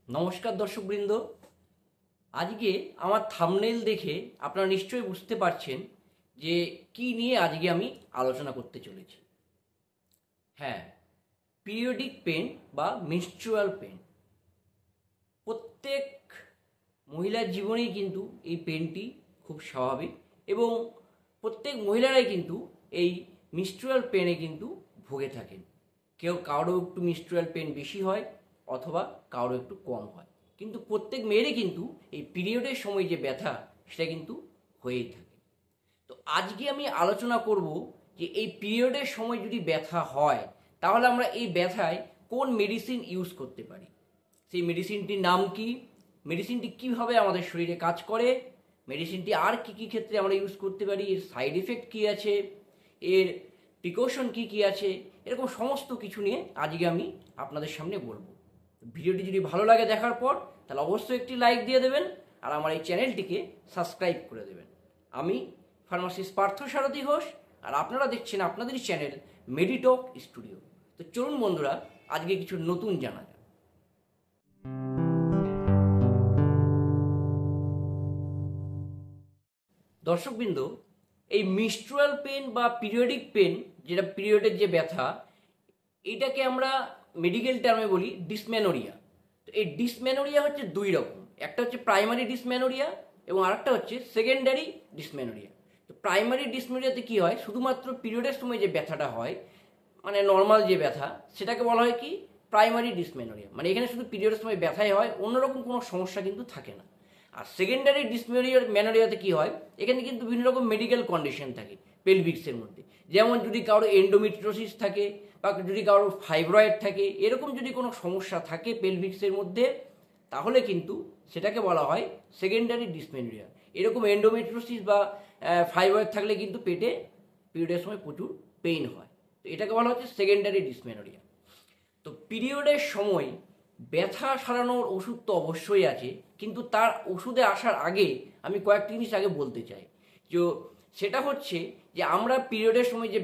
নমস্কার দর্শকবৃন্দ। আজকে আমার থাম্বনেল দেখে আপনারা নিশ্চয়ই বুঝতে পারছেন যে কি নিয়ে আজকে আমি আলোচনা করতে চলেছি। হ্যাঁ, পিরিয়ডিক পেন বা মেনস্ট্রুয়াল পেন। প্রত্যেক মহিলার জীবনেই কিন্তু এই পেনটি খুব স্বাভাবিক এবং প্রত্যেক মহিলারাই কিন্তু এই মেনস্ট্রুয়াল পেনে কিন্তু ভুগে থাকেন। কারো একটু মেনস্ট্রুয়াল পেন বেশি হয় অথবা কারো একটু কম হয়, কিন্তু প্রত্যেক মেয়েরই কিন্তু এই পিরিয়ডের সময় যে ব্যথা সেটা কিন্তু হয়েই থাকে। তো আজকে আমি আলোচনা করব যে এই পিরিয়ডের সময় যদি ব্যথা হয় তাহলে আমরা এই ব্যথায় কোন মেডিসিন ইউজ করতে পারি, সেই মেডিসিনটির নাম কি, মেডিসিনটি কীভাবে আমাদের শরীরে কাজ করে, মেডিসিনটি আর কী কী ক্ষেত্রে আমরা ইউজ করতে পারি, এর সাইড এফেক্ট কী আছে, এর প্রিকশন কী কী আছে, এরকম সমস্ত কিছু নিয়ে আজকে আমি আপনাদের সামনে বলবো। ভিডিওটি যদি ভালো লাগে দেখার পর তাহলে অবশ্যই একটি লাইক দিয়ে দেবেন আর আমার এই চ্যানেলটিকে সাবস্ক্রাইব করে দেবেন। আমি ফার্মাসিস্ট পার্থসারথী ঘোষ আর আপনারা দেখছেন আপনাদেরই চ্যানেল মেডিটক স্টুডিও। তো চলুন বন্ধুরা, আজকে কিছু নতুন জানা যাক। দর্শকবৃন্দ, এই মেনস্ট্রুয়াল পেন বা পিরিয়ডিক পেন, যেটা পিরিয়ডের যে ব্যথা, এটাকে আমরা মেডিকেল টার্মে বলি ডিসমেনোরিয়া। তো এই ডিসমেনোরিয়া হচ্ছে দুই রকম, একটা হচ্ছে প্রাইমারি ডিসমেনোরিয়া এবং আরেকটা হচ্ছে সেকেন্ডারি ডিসমেনোরিয়া। তো প্রাইমারি ডিসমেনোরিয়াতে কী হয়, শুধুমাত্র পিরিয়ডের সময় যে ব্যথাটা হয়, মানে নর্মাল যে ব্যথা, সেটাকে বলা হয় কি প্রাইমারি ডিসমেনোরিয়া। মানে এখানে শুধু পিরিয়ডের সময় ব্যথাই হয়, অন্যরকম কোনো সমস্যা কিন্তু থাকে না। আর সেকেন্ডারি ম্যানোরিয়াতে কী হয়, এখানে কিন্তু বিভিন্ন রকম মেডিকেল কন্ডিশন থাকে পেলভিক্সের মধ্যে। যেমন যদি কারো এন্ডোমেট্রিওসিস থাকে বা যদি কারো ফাইব্রয়েড থাকে, এরকম যদি কোনো সমস্যা থাকে পেলভিক্সের মধ্যে, তাহলে কিন্তু সেটাকে বলা হয় সেকেন্ডারি ডিসমেনোরিয়া। এরকম এন্ডোমেট্রিওসিস বা ফাইব্রয়েড থাকলে কিন্তু পেটে পিরিয়ডের সময় প্রচুর পেইন হয়, তো এটাকে বলা হচ্ছে সেকেন্ডারি ডিসমেনোরিয়া। তো পিরিয়ডের সময় ব্যথা সারানোর ওষুধ তো অবশ্যই আছে, কিন্তু তার ওষুধে আসার আগে আমি কয়েকটি জিনিস আগে বলতে চাই। যে সেটা হচ্ছে যে আমরা পিরিয়ডের সময় যে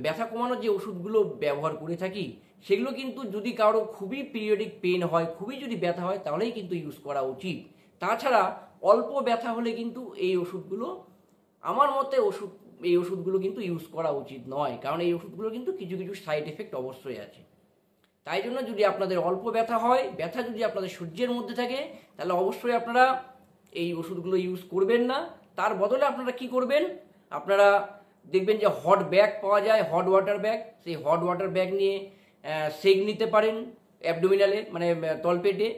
ব্যথা কমানোর যে ওষুধগুলো ব্যবহার করে থাকি, সেগুলো কিন্তু যদি কারো খুবই পিরিয়ডিক পেন হয়, খুবই যদি ব্যথা হয়, তাহলেই কিন্তু ইউজ করা উচিত। তাছাড়া অল্প ব্যথা হলে কিন্তু এই ওষুধগুলো, আমার মতে এই ওষুধগুলো কিন্তু ইউজ করা উচিত নয়, কারণ এই ওষুধগুলো কিন্তু কিছু কিছু সাইড এফেক্ট অবশ্যই আছে। তাই জন্য যদি আপনাদের অল্প ব্যথা হয়, ব্যথা যদি আপনাদের সহ্যের মধ্যে থাকে, তাহলে অবশ্যই আপনারা এই ওষুধগুলো ইউজ করবেন না। তার বদলে আপনারা কি করবেন, আপনারা দেখবেন যে হট ব্যাগ পাওয়া যায়, হট ওয়াটার ব্যাগ, সেই হট ওয়াটার ব্যাগ নিয়ে সেক নিতে পারেন অ্যাবডোমিনালে, মানে তলপেটে।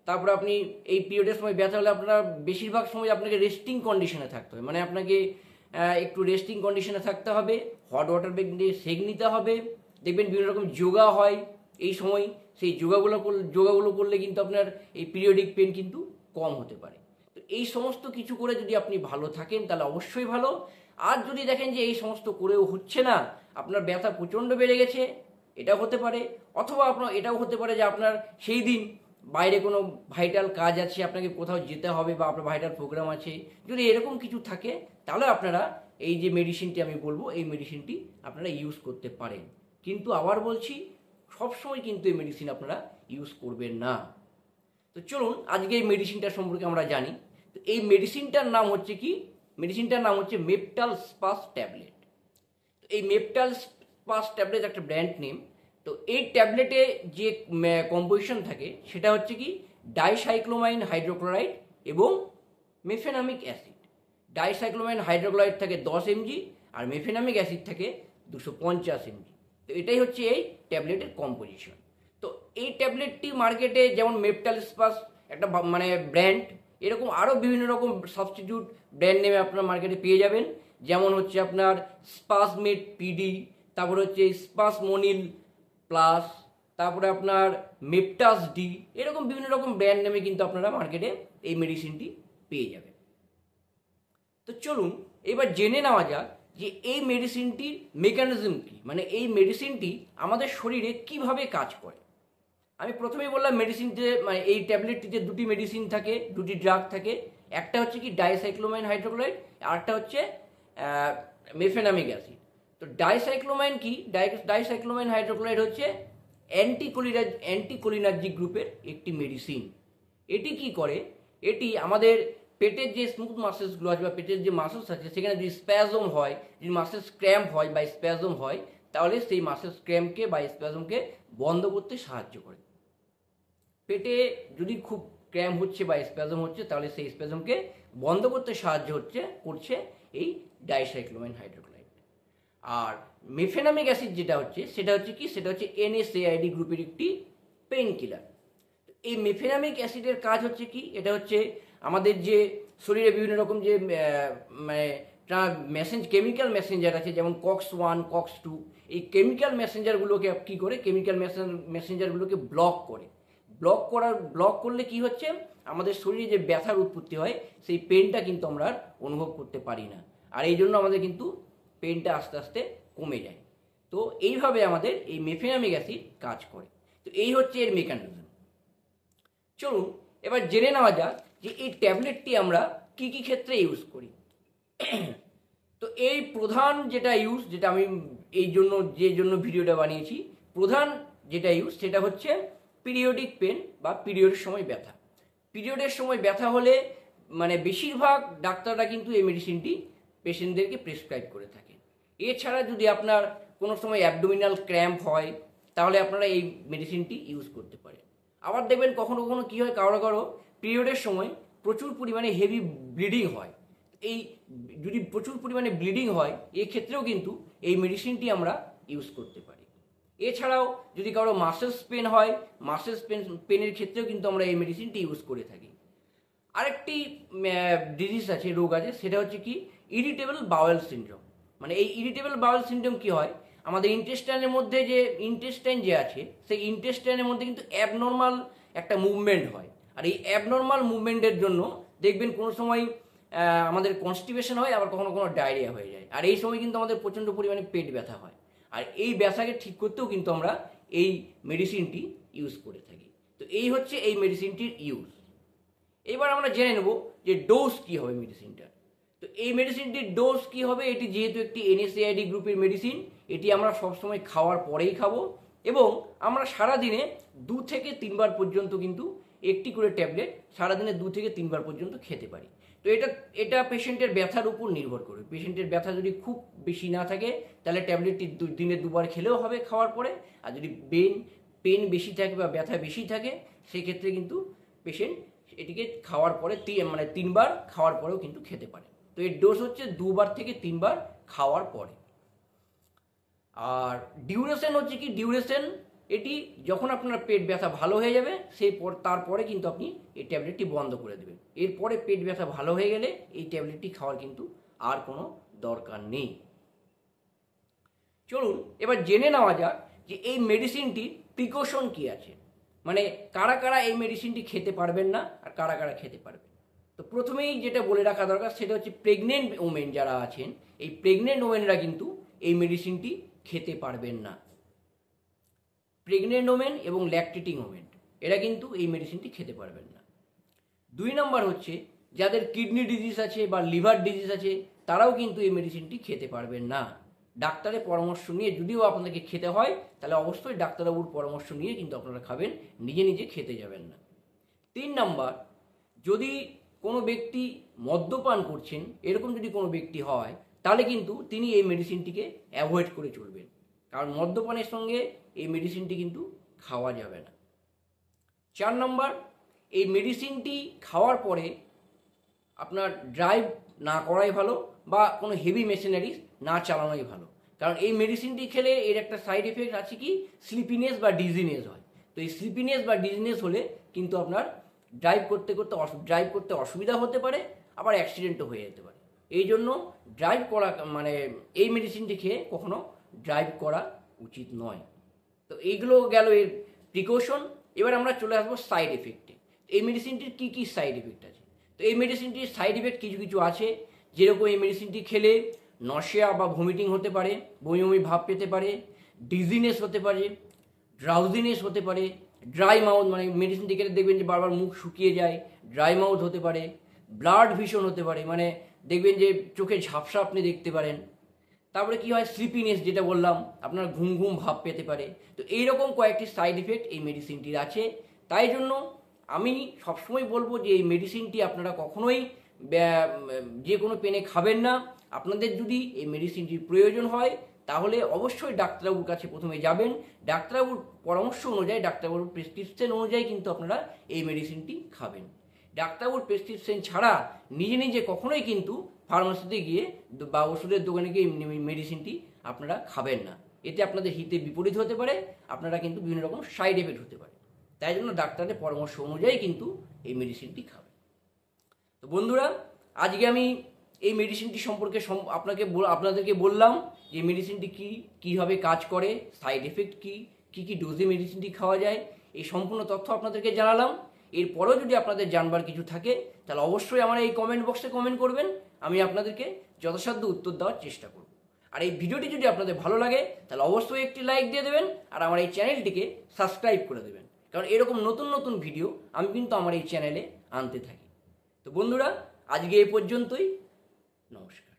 তারপরে আপনি এই পিরিয়ডের সময় ব্যথা হলে আপনারা বেশিরভাগ সময় আপনাকে রেস্টিং কন্ডিশনে থাকতে হবে, মানে আপনাকে একটু রেস্টিং কন্ডিশনে থাকতে হবে, হট ওয়াটার ব্যাগ দিয়ে সেক নিতে হবে। দেখবেন বিভিন্ন রকম যোগা হয় এই সময়, সেই যোগাগুলো করলে কিন্তু আপনার এই পিরিয়ডিক পেন কিন্তু কম হতে পারে। তো এই সমস্ত কিছু করে যদি আপনি ভালো থাকেন তাহলে অবশ্যই ভালো। আর যদি দেখেন যে এই সমস্ত করেও হচ্ছে না, আপনার ব্যথা প্রচণ্ড বেড়ে গেছে, এটা হতে পারে। অথবা আপনার এটাও হতে পারে যে আপনার সেই দিন বাইরে কোনো ভাইটাল কাজ আছে, আপনাকে কোথাও যেতে হবে বা আপনার ভাইটাল প্রোগ্রাম আছে, যদি এরকম কিছু থাকে, তাহলে আপনারা এই যে মেডিসিনটি আমি বলবো, এই মেডিসিনটি আপনারা ইউজ করতে পারেন। কিন্তু আবার বলছি, সবসময় কিন্তু এই মেডিসিন আপনারা ইউজ করবেন না। তো চলুন আজকে এই মেডিসিনটার সম্পর্কে আমরা জানি। তো এই মেডিসিনটার নাম হচ্ছে কি, মেডিসিনটার নাম হচ্ছে মেপটাল স্পাস ট্যাবলেট। তো এই মেপটাল স্পাস ট্যাবলেট একটা ব্র্যান্ড নেম। তো এই ট্যাবলেটে যে কম্পোজিশন থাকে সেটা হচ্ছে কি ডাইসাইক্লোমাইন হাইড্রোক্লোরাইড এবং মেফেনামিক অ্যাসিড। ডাইসাইক্লোমাইন হাইড্রোক্লোরাইড থাকে 10 mg আর মেফেনামিক অ্যাসিড থাকে 250 mg। তো এটাই হচ্ছে এই ট্যাবলেটের কম্পোজিশন। তো এই ট্যাবলেটটি মার্কেটে যেমন মেপটাল স্পাস একটা ব্র্যান্ড, এরকম আরও বিভিন্ন রকম সাবস্টিটিউট ব্র্যান্ড নেমে আপনার মার্কেটে পেয়ে যাবেন। যেমন হচ্ছে আপনার স্পাসমেট পিডি, তারপরে হচ্ছে স্পাসমোনিল প্লাস, তারপরে আপনার মেপটাস ডি, এরকম বিভিন্ন রকম ব্র্যান্ড নেমে কিন্তু আপনারা মার্কেটে এই মেডিসিনটি পেয়ে যাবেন। তো চলুন এবার জেনে নেওয়া যাক যে এই মেডিসিনটির মেকানিজম কী, মানে এই মেডিসিনটি আমাদের শরীরে কিভাবে কাজ করে। আমি প্রথমেই বললাম মেডিসিনতে, মানে এই ট্যাবলেটটিতে দুটি মেডিসিন থাকে, দুটি ড্রাগ থাকে। একটা হচ্ছে কি ডাইসাইক্লোমাইন হাইড্রোক্লোরাইড, আর একটা হচ্ছে মেফেনামিক অ্যাসিড। তো ডাইসাইক্লোমাইন কি, ডাইসাইক্লোমাইন হাইড্রোক্লোরাইড হচ্ছে অ্যান্টিকোলিনার্জিক গ্রুপের একটি মেডিসিন। এটি কি করে, এটি আমাদের পেটের যে স্মুথ মাসেলসগুলো আছে বা পেটের যে মাসেলস আছে সেখানে যদি স্প্যাজম হয়, যদি মাসেলস ক্র্যাম্প হয় বা স্প্যাজম হয়, তাহলে সেই মাসেলস ক্র্যাম্পকে বা স্প্যাজমকে বন্ধ করতে সাহায্য করে। পেটে যদি খুব ক্র্যাম্প হচ্ছে বা স্প্যাজম হচ্ছে, তাহলে সেই স্প্যাজমকে বন্ধ করতে সাহায্য করছে এই ডাইসাইক্লোমাইন হাইড্রোক্লোরাইড। আর মেফেনামিক অ্যাসিড যেটা হচ্ছে সেটা হচ্ছে NSAID গ্রুপের একটি পেইন কিলার। এই মেফেনামিক অ্যাসিডের কাজ হচ্ছে কি, এটা হচ্ছে আমাদের যে শরীরে বিভিন্ন রকম যে মানে কেমিক্যাল মেসেঞ্জার আছে, যেমন COX-1 COX-2, এই কেমিক্যাল মেসেঞ্জারগুলোকে কি করে, কেমিক্যাল মেসেঞ্জারগুলোকে ব্লক করলে কি হচ্ছে, আমাদের শরীরে যে ব্যথার উৎপত্তি হয় সেই পেনটা কিন্তু আমরা আর অনুভব করতে পারি না, আর এই জন্য আমাদের কিন্তু পেনটা আস্তে আস্তে কমে যায়। তো এইভাবে আমাদের এই মেফেনামিক অ্যাসিড কাজ করে। তো এই হচ্ছে এর মেকানিজম। চলুন এবার জেনে নেওয়া যাক যে এই ট্যাবলেটটি আমরা কি কি ক্ষেত্রে ইউজ করি। তো এই প্রধান যেটা আমি যে জন্য ভিডিওটা বানিয়েছি, প্রধান যেটা ইউজ সেটা হচ্ছে পিরিয়ডিক পেন বা পিরিয়ডের সময় ব্যথা। পিরিয়ডের সময় ব্যথা হলে মানে বেশিরভাগ ডাক্তাররা কিন্তু এই মেডিসিনটি পেশেন্টদেরকে প্রেসক্রাইব করে থাকেন। এছাড়া যদি আপনার কোনো সময় অ্যাবডোমিনাল ক্র্যাম্প হয়, তাহলে আপনারা এই মেডিসিনটি ইউজ করতে পারেন। আবার দেখবেন কখনো কখনো কী হয়, কারো পিরিয়ডের সময় প্রচুর পরিমাণে হেভি ব্লিডিং হয়। এই যদি প্রচুর পরিমাণে ব্লিডিং হয়, এক্ষেত্রেও কিন্তু এই মেডিসিনটি আমরা ইউজ করতে পারি। এছাড়াও যদি কারো মাসেলস পেন হয়, পেনের ক্ষেত্রেও কিন্তু আমরা এই মেডিসিনটি ইউজ করে থাকি। আরেকটি ডিজিজ আছে, রোগ আছে, সেটা হচ্ছে কি ইরিটেবল বাওয়েল সিনড্রোম। মানে এই ইরিটেবল বাওয়েল সিনড্রোম কি হয়, আমাদের ইন্টেস্টাইনের মধ্যে যে ইন্টেস্টাইন যে আছে, সেই ইন্টেস্টাইনের মধ্যে কিন্তু অ্যাবনর্মাল একটা মুভমেন্ট হয়। আর এই অ্যাবনর্মাল মুভমেন্টের জন্য দেখবেন কোনো সময় আমাদের কনস্টিপেশন হয়, আবার কখনো কখনো ডায়রিয়া হয়ে যায়। আর এই সময় কিন্তু আমাদের প্রচণ্ড পরিমাণে পেট ব্যথা হয়। আর এই ব্যথাকে ঠিক করতেও কিন্তু আমরা এই মেডিসিনটি ইউজ করে থাকি। তো এই হচ্ছে এই মেডিসিনটির ইউজ। এবার আমরা জেনে নেব যে ডোজ কী হবে মেডিসিনটার। তো এই মেডিসিনটির ডোজ কী হবে, এটি যেহেতু একটি NSAID গ্রুপের মেডিসিন, এটি আমরা সবসময় খাওয়ার পরেই খাবো, এবং আমরা সারাদিনে 2 থেকে 3 বার পর্যন্ত কিন্তু একটি করে ট্যাবলেট সারাদিনে 2 থেকে 3 বার পর্যন্ত খেতে পারি। তো এটা পেশেন্টের ব্যথার উপর নির্ভর করে। পেশেন্টের ব্যথা যদি খুব বেশি না থাকে, তাহলে ট্যাবলেটটি দিনে 2 বার খেলেও হবে খাওয়ার পরে। আর যদি পেন বেশি থাকে বা ব্যথা বেশি থাকে, সেক্ষেত্রে কিন্তু পেশেন্ট এটিকে খাওয়ার পরে 3 বার খাওয়ার পরেও কিন্তু খেতে পারে। তো এর ডোজ হচ্ছে 2 বার থেকে 3 বার খাওয়ার পরে। আর ডিউরেশন হচ্ছে কি, এটি যখন আপনার পেট ব্যথা ভালো হয়ে যাবে তারপরে কিন্তু আপনি এই ট্যাবলেটটি বন্ধ করে দেবেন। এরপরে পেট ব্যথা ভালো হয়ে গেলে এই ট্যাবলেটটি খাওয়ার কিন্তু আর কোনো দরকার নেই। চলুন এবার জেনে নেওয়া যাক যে এই মেডিসিনটির প্রিকশন কি আছে, মানে কারা কারা এই মেডিসিনটি খেতে পারবেন না আর কারা কারা খেতে পারবেন। তো প্রথমেই যেটা বলে রাখা দরকার সেটা হচ্ছে প্রেগনেন্ট ওমেন যারা আছেন, এই প্রেগনেন্ট ওমেনরা কিন্তু এই মেডিসিনটি খেতে পারবেন না। প্রেগনেন্ট ওমেন এবং ল্যাকটেটিং ওমেন এরা কিন্তু এই মেডিসিনটি খেতে পারবেন না। 2 নম্বর হচ্ছে যাদের কিডনি ডিজিজ আছে বা লিভার ডিজিজ আছে, তারাও কিন্তু এই মেডিসিনটি খেতে পারবেন না। ডাক্তারের পরামর্শ নিয়ে, যদিও আপনাদেরকে খেতে হয়, তাহলে অবশ্যই ডাক্তারবাবুর পরামর্শ নিয়ে কিন্তু আপনারা খাবেন, নিজে নিজে খেতে যাবেন না। 3 নম্বর, যদি কোনো ব্যক্তি মদ্যপান করছেন, এরকম যদি কোনো ব্যক্তি হয়, তাহলে কিন্তু তিনি এই মেডিসিনটিকে অ্যাভয়েড করে চলবেন, কারণ মদ্যপানের সঙ্গে এই মেডিসিনটি কিন্তু খাওয়া যাবে না। 4 নম্বর, এই মেডিসিনটি খাওয়ার পরে আপনার ড্রাইভ না করাই ভালো বা কোনো হেভি মেশিনারিজ না চালানোই ভালো, কারণ এই মেডিসিনটি খেলে এর একটা সাইড এফেক্ট আছে কি, স্লিপিনেস বা ডিজিনেস হয়। তো এই স্লিপিনেস বা ডিজিনেস হলে কিন্তু আপনার ড্রাইভ করতে অসুবিধা হতে পারে, আবার অ্যাক্সিডেন্টও হয়ে যেতে পারে। এই জন্য এই মেডিসিনটি খেয়ে কখনো ড্রাইভ করা উচিত নয়। তো এইগুলো গেল এর প্রিকশন। এবার আমরা চলে আসবো সাইড এফেক্টে। এই মেডিসিনটির কী কী সাইড এফেক্ট আছে। তো এই মেডিসিনটির সাইড এফেক্ট কিছু আছে, যেরকম এই মেডিসিনটি খেলে নশিয়া বা ভমিটিং হতে পারে, বমি বমি ভাব পেতে পারে, ডিজিনেস হতে পারে, ড্রাউজিনেস হতে পারে, ড্রাই মাউথ, মানে মেডিসিনটি খেলে দেখবেন যে বারবার মুখ শুকিয়ে যায়, ড্রাই মাউথ হতে পারে, ব্লাড ভিশন হতে পারে, মানে দেখবেন যে চোখে ঝাপসা আপনি দেখতে পারেন। তারপরে কি হয়, স্লিপিনেস যেটা বললাম, আপনার ঘুম ঘুম ভাব পেতে পারে। তো এইরকম কয়েকটি সাইড এফেক্ট এই মেডিসিনটির আছে। তাই জন্য আমি সবসময় বলবো যে এই মেডিসিনটি আপনারা কখনোই যে কোনো পেনে খাবেন না। আপনাদের যদি এই মেডিসিনটির প্রয়োজন হয় তাহলে অবশ্যই ডাক্তারবাবুর কাছে প্রথমে যাবেন। ডাক্তারবাবুর পরামর্শ অনুযায়ী, ডাক্তারবাবুর প্রেসক্রিপশন অনুযায়ী কিন্তু আপনারা এই মেডিসিনটি খাবেন। ডাক্তারবাবুর প্রেসক্রিপশন ছাড়া নিজে নিজে কখনোই কিন্তু ফার্মাসিতে গিয়ে বা ওষুধের দোকানে গিয়ে মেডিসিনটি আপনারা খাবেন না। এতে আপনাদের হিতে বিপরীত হতে পারে, আপনারা কিন্তু বিভিন্ন রকম সাইড এফেক্ট হতে পারে। তাই জন্য ডাক্তারের পরামর্শ অনুযায়ী কিন্তু এই মেডিসিনটি খাবেন। তো বন্ধুরা, আজকে আমি এই মেডিসিনটি সম্পর্কে আপনাদেরকে বললাম যে মেডিসিনটি কীভাবে কাজ করে, সাইড এফেক্ট কী কী ডোজে মেডিসিনটি খাওয়া যায়, এই সম্পূর্ণ তথ্য আপনাদেরকে জানালাম। এরপরেও যদি আপনাদের জানবার কিছু থাকে তাহলে অবশ্যই আমার এই কমেন্ট বক্সে কমেন্ট করবেন, আমি আপনাদেরকে যথাসাধ্য উত্তর দেওয়ার চেষ্টা করব। আর এই ভিডিওটি যদি আপনাদের ভালো লাগে তাহলে অবশ্যই একটি লাইক দিয়ে দেবেন, আর আমার এই চ্যানেলটিকে সাবস্ক্রাইব করে দেবেন, কারণ এরকম নতুন নতুন ভিডিও আমি কিন্তু আমার এই চ্যানেলে আনতে থাকি। তো বন্ধুরা, আজকে এই পর্যন্তই। নমস্কার।